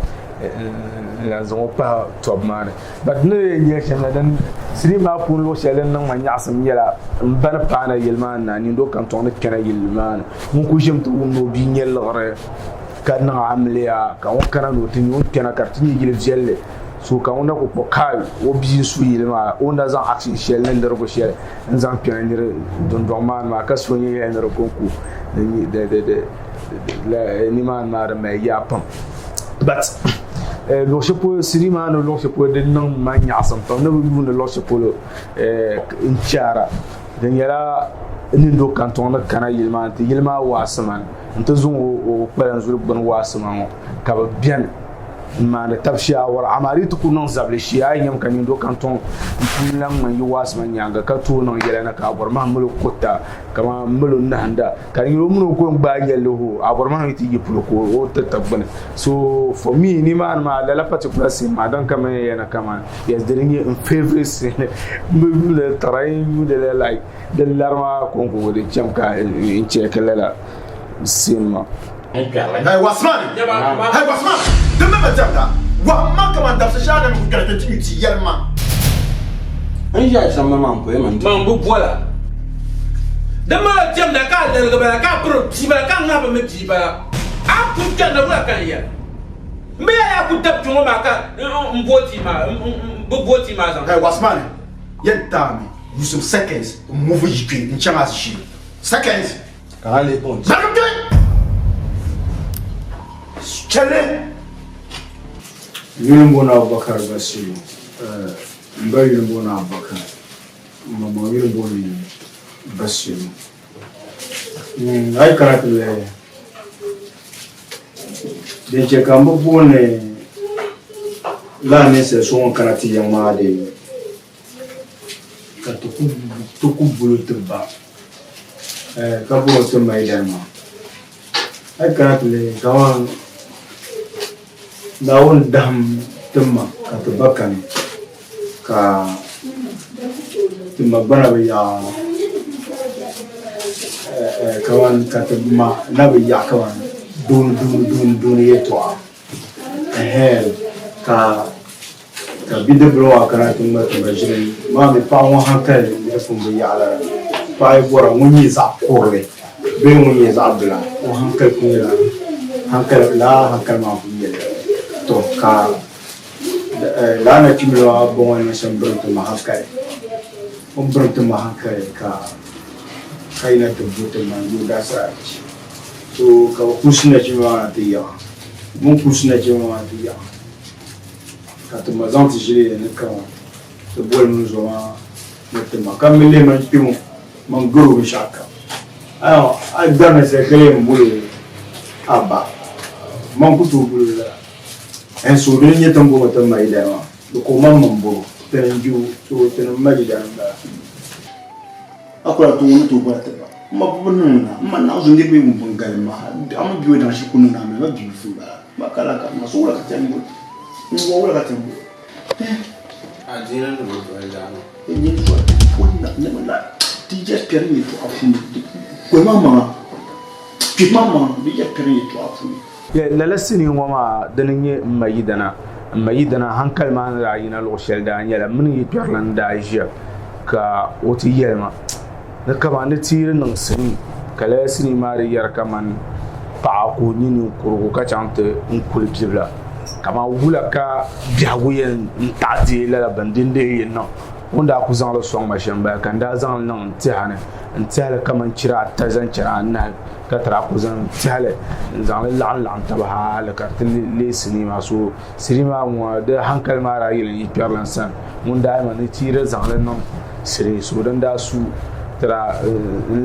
[SPEAKER 14] la zon pa top man but ne ye chena dan sirima pun lo shelen nan man yasam yela ban pana yilman na ni do kanton ne kana yilman mun ko jem to no bi nyel lore kana amliya ka on kana no tin on kana kartini yil jelle so ka on ko kai o bi su yilma on da zan action shelen der go shel zan pianir don do man ma ka so ni en ro ko ku de la ni man ma me ya pam but lo chapeau sinima no lo chapeau de non magna sam pam no bu no lo chapeau inchara den yara ni do kanton na kana yilma wasman nta zun o paran zuru bon wasman ka ba bien ma na tabshiya war amari to kunon zable shi ay nyam kan do kanton pulan man yi wasman nyanga ka to non yela na ka bor ma mulu kota kama mulu nanda kan yo mun ko ba yelo ho abor ma ti yi pulo ko o tatabana so for me ni man ma la particular sin ma dan kama yana kama yes the in favorite sin le tarayi de la like de larma ko ko de chamka in check la sin ma
[SPEAKER 3] Hey Wasman! Hey Wasman! Deme me tebda! Wa ma kama dapse shana mi kukala timiti yelma.
[SPEAKER 2] Anja sama mampu ya mampu bola. Deme jam da ka del gaba ka pro tiba ka ngaba me tiba. A ku tanda wala kan ya. Me ya ku tap tungo maka mboti ma zan.
[SPEAKER 3] Hey Wasman! Yen tami. You some seconds move you in chama shi. Seconds.
[SPEAKER 2] Kale bon.
[SPEAKER 3] Chale
[SPEAKER 15] Yulmbona Abubakar Basiru mba Yulmbona Abubakar mama Yulmbona Basiru ay karatule de chekamba bone la nese son karati yamade ka tuku bulutuba ka bo to maidama ay karatule kawan Naun dam tema kata bakan ka tema bana ya kawan kata ma nabi ya kawan dun yeto ka bide bro akana tema jini ma me pa won hankal me fumbu ya ala pa bora munyi za korre be munyi za bla o hankal kunya hankal ma kunya to ka lana kimlo bon na sambronto mahakai umbronto mahakai ka kaina to bote man yuda sa to ka kusina jima tiya mon kusina jima tiya ka to mazanti jile ne ka to bol mun zo ma ne ma kamile man pimo man guru shaka ayo a dana se kele mbule aba man ku to bulu la en so be ni tambo mata mai da ma ko man mambo tan ju so tan mai da ba
[SPEAKER 3] akora to woni to ba ta ba ma bu nuna ma na zo ne be mun galma amma biyo da shi kunu na ma biyo fu ba makala ka masula ka tambo ni wala ka tambo
[SPEAKER 2] adina no do aldano
[SPEAKER 3] ni so wonna ne ma DJ permis to afu ko mama pi mama DJ permis to afu
[SPEAKER 14] ya lalasini ngoma daninye mayidana hankal man rayina lo shelda nyala mun yi perlan da ajiya ka oti yelma da kama ne tire nan sini kala sini mari yar kaman pa ko nyini kurgo ka chante un kulibla kama wula ka biaguyen ntadi la bandinde yenno wanda ku zan lo song mashin ba kan da zan nan tihane ntale kaman kira ta zan kira na ka tara ku zan tihale zan lan ta ba la ka le sini maso sirima mu da hankal ma rayilin yi perlan san mun da ma ne tire zan nan siri so dan da su tara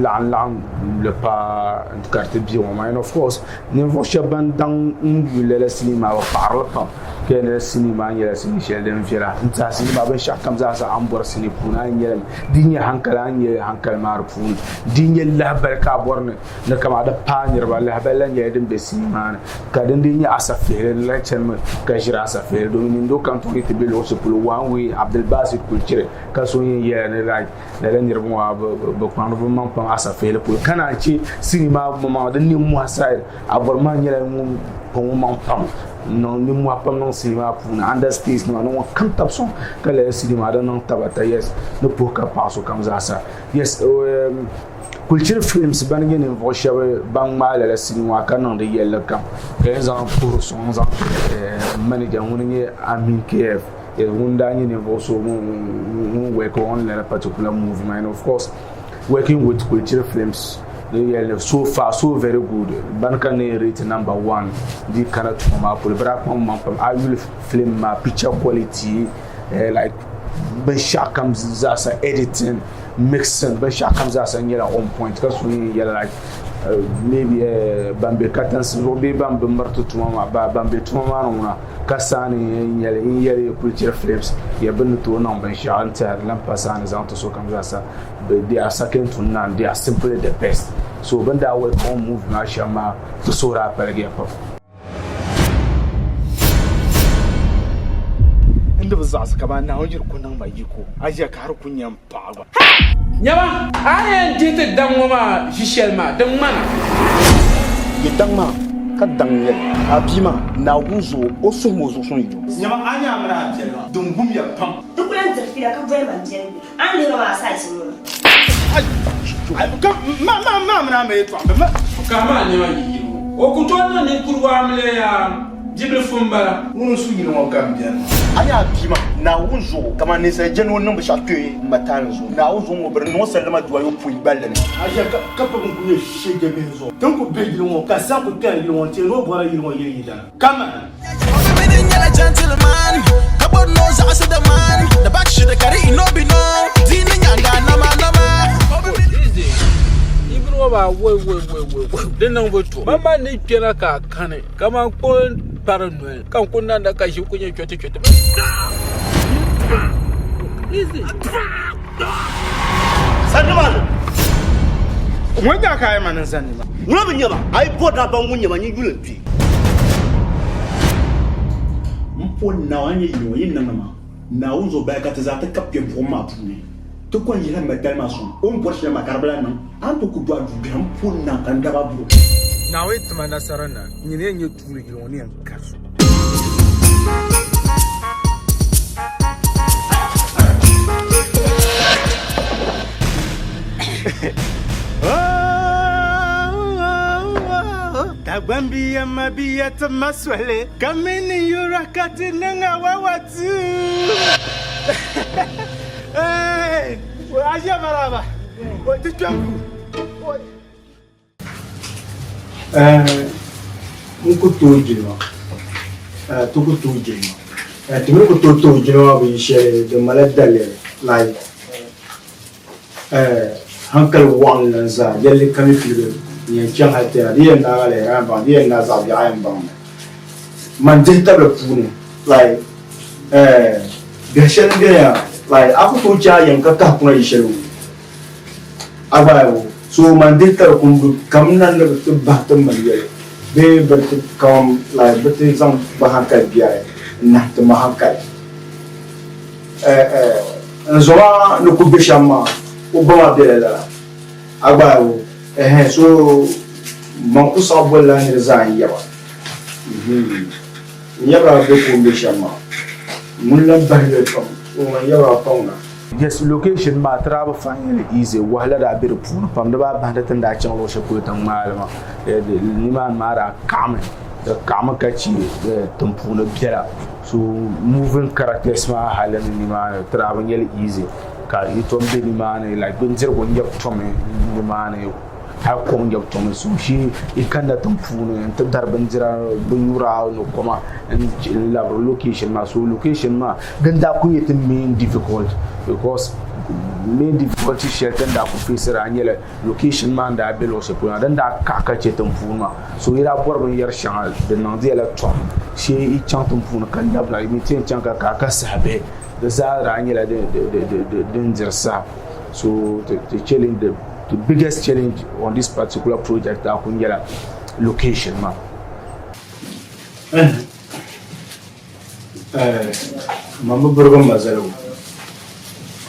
[SPEAKER 14] lan le pa carte bi on ma of course ne vo shaban dan ngule la sinima wa parle pas que le sinima ya sini shel den fira nta sinima ba shakam za sa ambor sini puna nyelem dinya hankala nye hankal marfun dinya la barka borne ne kama da panir ba la bella nye den be sinima ka den dinya asafere la chelma ka jira asafere do min do kan to ite be lo se pulo wanwi abdel basit kulchire ka so ye ne la la nirmo ba kwano ba man pan asafere pulo kana ci sinima mama da ni mu asai aborma nyela mu pon man pan non ni mo pam non cinema pour understand non kan tapson kala cinema da non tabata yes no pour ka passo comme ça yes culture films ban ngene vo shawe ban mala la cinema kan non de yella kan exemple pour son manager woni amin kf e wunda ni vo so mo work on la particular movement and of course working with culture films so far so very good bankan rate number 1 di kana to ma pour bra pam I will film ma picture quality like ban shakam za editing mixing ban shakam za nyela on point ka so yela like maybe bambe katans robe bambe marto to ma bambe to ma na kasani yele culture films ya ban to non ban shanta lampasani za to so kam za they are second to none. They are simply the best. So when that will come move na shama to sora perge pa. Inda bazas ka ba na hojir kunan mai yiko. Aje ka har kunyan pa ba.
[SPEAKER 2] Nyama, ayen jite dangoma jishelma, dangmana.
[SPEAKER 3] Yitangma ka dangle abima na wuzo osomo zo so yido.
[SPEAKER 2] Nyama anya amra abjela. Dungum ya pam.
[SPEAKER 4] Tukulan zirfira ka voye man biyan. An lera ma sa shi mu.
[SPEAKER 2] Ma me to ambe kama ne wa yi o ku to na ne kurwa amle ya jibril fumba mun su yi no gambia
[SPEAKER 3] aya bima na wuzo kama ne sai jeno nan ba shatwe matan zo na wuzo mo ber no sallama duwa yo pu iballe ne
[SPEAKER 16] aja ka pa kun ye shege be zo tan ko be jiro ka san ko kan jiro te ro bora jiro yiri dana kama
[SPEAKER 13] gentleman kabon no za su da man da back shi da kare ino bi no dinin yanga nama
[SPEAKER 2] ibro ba we den nan wato mama ne kira ka kane kama ko paranoid kan kunna da kashi kunye kyote easy
[SPEAKER 3] sanman
[SPEAKER 2] wanda kai manan sanni ba
[SPEAKER 3] mun bin yaba ai boda ban mun yaba ni yulen fi mpo na wanye yino yin nan ma na uzo ba ka ta za ta kapke broma pune to ko yira metal mason on porche ma karbala nan an to ku do adu gram pon na kan da babu
[SPEAKER 14] na wait ma nasarana nyine nye turu yiro ni an kaso
[SPEAKER 16] Bambiya mabiya tamaswale kamini yurakati nanga wawatu hey aja maraba tijangu
[SPEAKER 15] nko tojino toko tojino timir ko tojino bi she de maladale like hankal wan lanza yalle kami filbe ni chan hatta diya na gale ran ba diya na za bi ayan ba man dita be puni like gashan dia like aku tu cha yang kata kuna isharu abayo so man dita kumbu kamnan le tu bahtam maniya be ber kam like betul sang bahangkai biaya nah tu mahangkai zoa no kubishama ubama belela abayo so man kusabwala ni zan yawa yabra be kubishama mulan bahle pam o yabra pauna
[SPEAKER 14] yes location ma traba fanyele easy wala da bir pun pam da ba banda tan da chan lo shako tan malama ni man mara kame da kama kaci tan puna biara so moving characters ma halan ni ma traba yele easy ka ito be ni ma ne like bin zir gon yap tome ni ma ne ha ko yap tome so shi ikanda tan puna tan darban jira bin yura no kuma in la location ma so location ma ganda ku yitin main difficult because main difficulty shelter da ku face ranyele location man da belo se puna dan da kaka ce tampuna so ira borbin yar shan da nan zai la tom she I chan tampuna kan da bla mi tin chan ka kaka sabe da za ranyele de jirsa so the challenge the biggest challenge on this particular project da kun yala location ma
[SPEAKER 15] mama burgon mazalo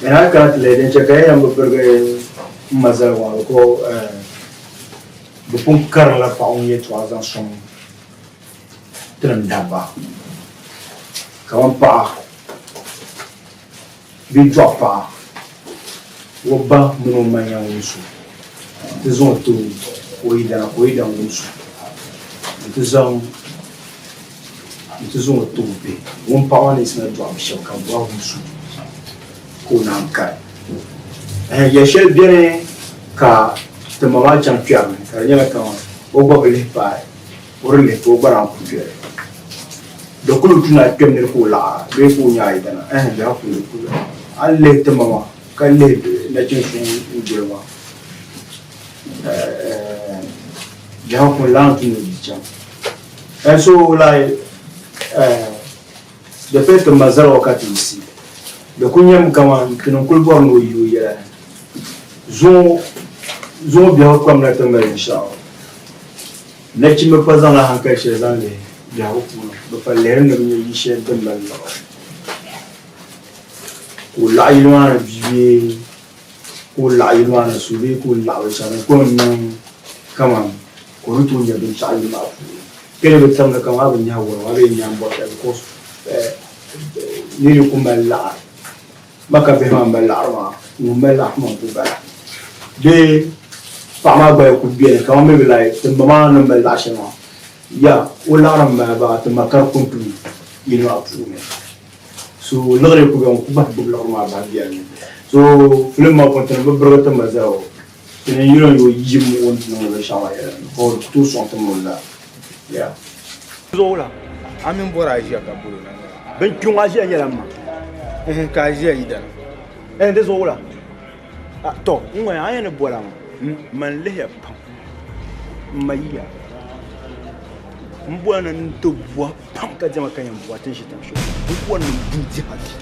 [SPEAKER 15] ina ka tleden chakay am burgon mazalo ko bu pun kar la pa on ye 3 ans son trandaba kawan pa bi dropa woba muno manya wusu tizon to oida wusu tizon tizon to be won pa on is na drop show kan wa wusu ko nan kai ya shel bien ka te mama champion ka nyala kan o ba bele pa orle to bara ku fere do ko tuna kemne ko la be ko nyaay dana ya ko alle te mama kalle na cin su ujema ya ko lantu ni jam and so like the first mazara wakati isi the kunyam kama kinon kulbo no yu ya zo biya ko amna tanga inshallah na ci me pazan la hankal she zanle ya ko do fa leer na mi yi she dem la ko la ilwana biye ko la ilwana sube ko la wachana ko nan kama ko rutu nya bin cha ilma kele be tamna kama ba nya wa be nya mbo ko ni ko mala maka be ma mala ma no mala ma ko ba de fama ba ko biye kama me be lai tamba na mala shama ya wala ram ba tamba kar kuntu yino afu so lagre ko gon kubat bu lagma ba biya so film ma kontan ba brota mazao ina yiro yo yim won no la shawa ya ko tout son to molla ya
[SPEAKER 1] zola amin bora ji ka bulu na
[SPEAKER 16] ben kyunga ji ya lamma
[SPEAKER 1] ka ji ida
[SPEAKER 16] de zola to ngwa ya ne bora man le ya pam maiya mbwana ntobwa pam ka jama kan yambo tin shi tan shi mbwana dinji haki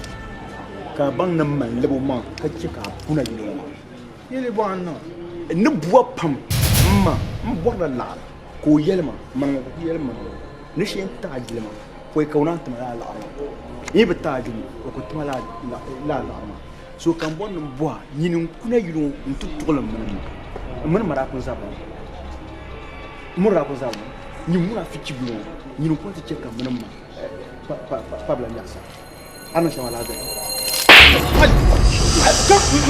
[SPEAKER 16] ka ban nan man lebo ma ka kika kuna yilo ma
[SPEAKER 1] yele bwana
[SPEAKER 16] ne bwa pam ma mbwana la ko yelma man ko yelma ne shi ta jilma ko kauna ta la la yi ba ta julu ko ta la la so kan bon bwa yinin kuna yilo ntu tukulan man mara ko zaba mura ko zaba ni muna fiki bulo ni no kwata cheka manama pabla nyasa ana shama la da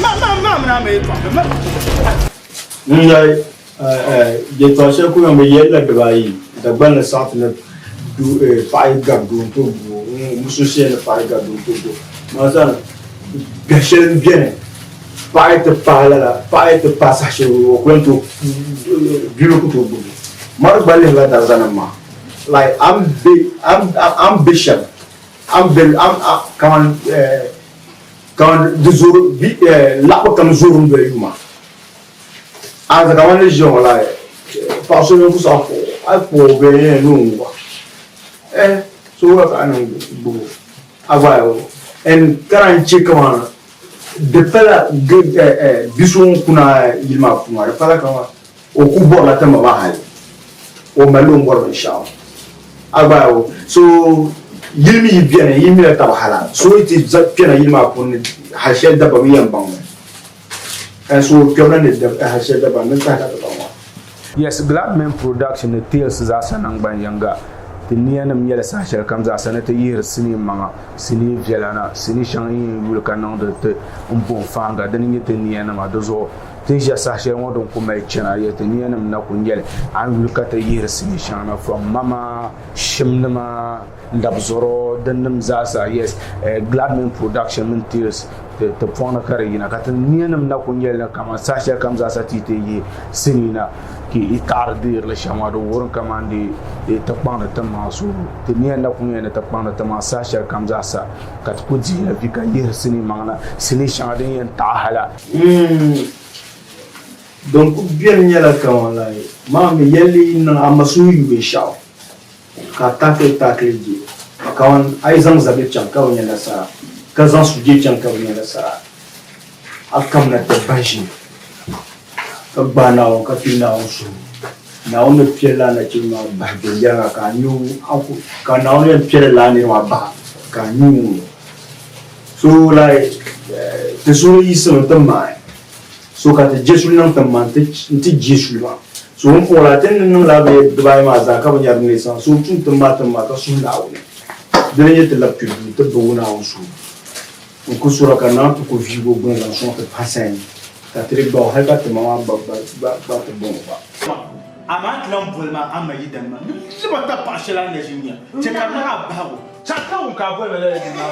[SPEAKER 16] ma na me pa
[SPEAKER 15] ngai je to she ku me yella de bayi da ban la sat na du pai gab du to bu musu she na pai gab du to ma sa gashen bien pai te pala pai te passage o quanto bilo ku to bu mar balih la darzanama like I'm bishop I'm kaman duzur bi la ko kam zurum be yuma aza kaman le jon la fa so yo ku sa ko a ko be no wa so what I know, Aguayo, and Karanchi Kamana, the fella good Bison Kuna Yilma Kuma, the fella Kama, or Kubo Latamahai, or Malum Warren Shaw. Aguayo, so Yilmi Piana, Yimila Tabahala, so it is that Piana Yilma upon Hashel Dabamian Bang. And so Piana Hashel Dabamian.
[SPEAKER 14] Yes, Glad Men Production, the Tales is Asanang Banyanga. The Nianam Yellow Sashel comes as an 8 years, Sini Manga, Sini Violana, Sini Shang, Vulcanon, the Umpon Fanga, then yet the Nianama Dozo. Tinja Sashel won't come my channel yet the Nianam Nakun and look at the year Sini Shana from Mama, Shimnama, Dabzoro, Denham Zaza, yes, Glad Men Production, Tales. The Pona Carina, got a Nianam Nakun Kama Sasha comes as a Titi, Sinina. Ki itar dir le chamado woron kamandi e tapana tamasu te nienda kunye tapana tamasa shar kamzasa kat kuji na vika yer sini mangna sini shade yen tahala
[SPEAKER 15] donc bien nyala kamala mami yeli na amasu yube shaw ka takle ji kawan aizang zabe chanka wonyala sa kazan suje chanka wonyala sa akam na tabaji Bana o kapina o su na o me piela na chima ba de ka nyu aku ka na o me piela ni wa ba ka nyu so like te so iso tamai so ka te jesu nan tamante nti jesu ba so on pour la ten non la be ba ma za ka banyar ni sa so tun tamata ka su na o de ne te la pu te bo na o su ko sura ka na ko vivo bon la son te passer Tatri bo halka te mama ba te bon ba
[SPEAKER 16] amant l'empolma amayi dama si bata pashela na jinya te ka na bawo chaka un ka bo le na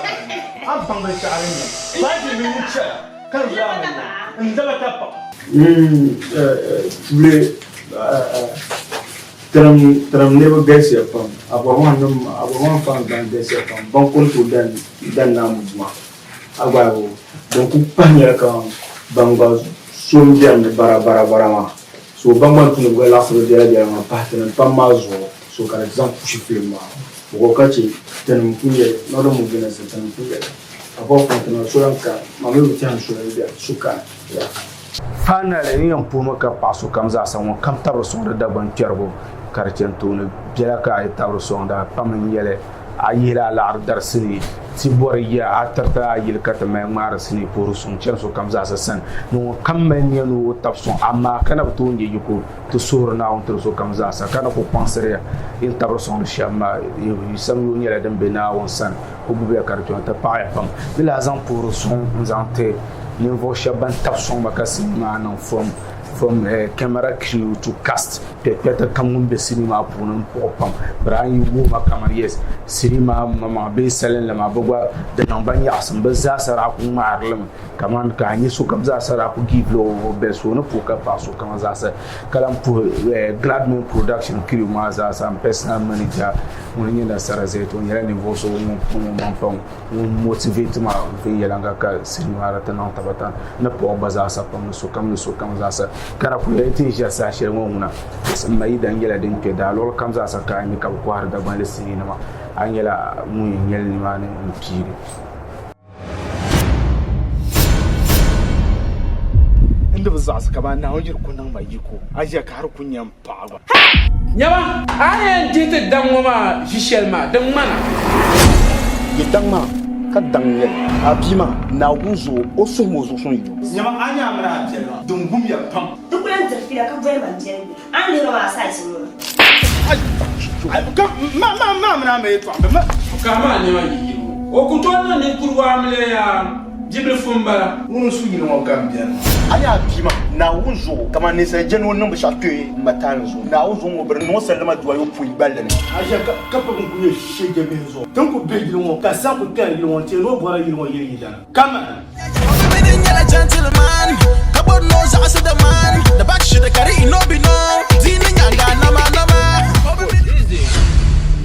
[SPEAKER 16] am banga charinga ba je mi ucha kan ya na ndala tapa le tram never guess ya pam abawan fan dan guess ya pam bon kon to dan na mujma agbawo donc panya kan banga somdian bara ma so banga tunu go la fro de ma patena pamazo so par exemple chiflema ko kachi tan kunye no do mu gina sa tan kunye abo kontena so ranka ma me tian so de suka ya
[SPEAKER 14] fanale ni on puma ka paso kamza sa won kam tabro son da ban kerbo karchen tunu biya ka ay tabro son da pam yele ayila la dar sini ti boriya atarta ayil katama mar sini pour son chen so kamza sa san no kam men yanu tapson amma kana to ngi yuko to surna on to so kamza sa kana ko penser in tabro son shama yu sam yu nyela dem bena won san ko bube karton ta pa pam bila zan pour son zante niveau shaban tapson makasi ma nan from camera crew to cast peut-être comme on be cinéma pour un popam brayi wo ma camera yes cinéma mama be salen la ma bogwa de nan ban ya san ba za sara ku ma arlam kaman ka ni su kam za sara ku give lo be so no pour ka passo comme za sa kalam pour Gladman production crew ma za sa personal manager mon ni na sara zeto ni la niveau so mon pam motivate ma ve yelanga ka cinéma rata nan tabata na po baza sa pam so kam za sa kana ku yati ja sa shi ngona mai dangela din ke da lol kam za sa ka ni ka ko har da ban lesini na ma angela mu yel ni ma ne pire
[SPEAKER 16] inda za su ka ba na wajir kunan mai yiko aje ka har kunyan fa ba
[SPEAKER 2] nyama ayen tite dangoma jishelma dang mana
[SPEAKER 16] yidangma ka dangye abima na wuzo o so mo zo son yi nyama anya amra abjela dungum ya pam
[SPEAKER 4] dukulan tafira ka boy man jere an lero ma sa shi mu
[SPEAKER 16] ma na me to ma
[SPEAKER 2] ka ma ne ma yi o ku to na ni kurwa amle ya jibril fumbara
[SPEAKER 16] unu su yi no gambia anya abima na wuzo kama ne sai jeno no bisha tue matanzo na wuzo mo ber no sallama duwa yo pu iballe ne aja ka pa ko ye shege benzo tan ko be gilon ka sa ko kan gilon te no bora gilon ye dana kama
[SPEAKER 13] gentleman kabon no za asa the man the back should carry no be no zini nyanga nama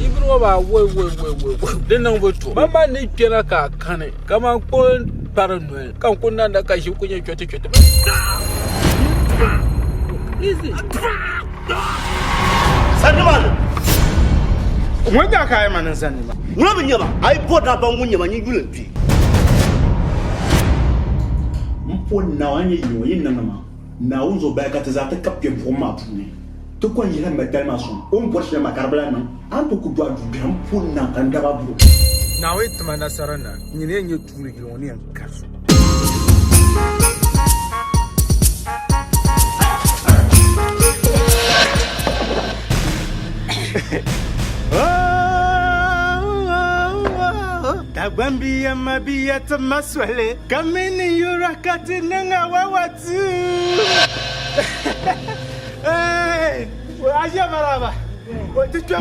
[SPEAKER 2] ibro ba we den nan boto mama ni kera ka kane kama ko paranoid kan kunna da kashi kunye kyote easy
[SPEAKER 16] sannu
[SPEAKER 1] Mwenda kaya mananzani ma.
[SPEAKER 7] Muna binyama, ai boda ba munyama ni yule pi.
[SPEAKER 3] Mpo na wanye yiwo yin nanama. Na unzo ba ka tazata kapye broma pune. To ko yila metal mason. On po shema karbala na. Anto ku doa du gram po na kanda ba bro.
[SPEAKER 1] Na wait mana sarana. Nyine nye turi goni an kaso. Bambi amabia tamaswele kamini yurakati nanga wawatu. Hey, aja maraba. What did you